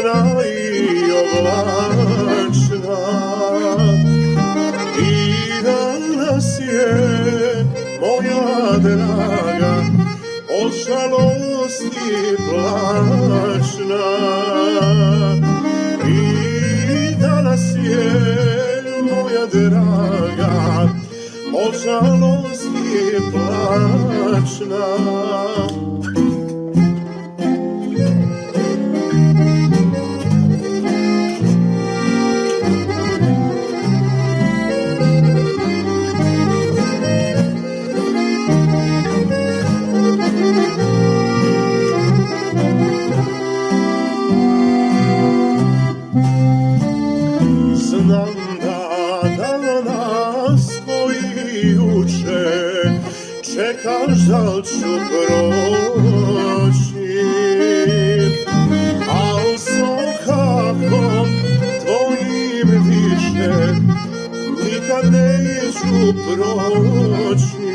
crna i oblačna. I danas je moja draga od žalosti plačna. I danas je moja draga od žalosti plačna. Znam da danas koji uče čekaš da ću proći, al sokakom tvojim više nikad neću proći.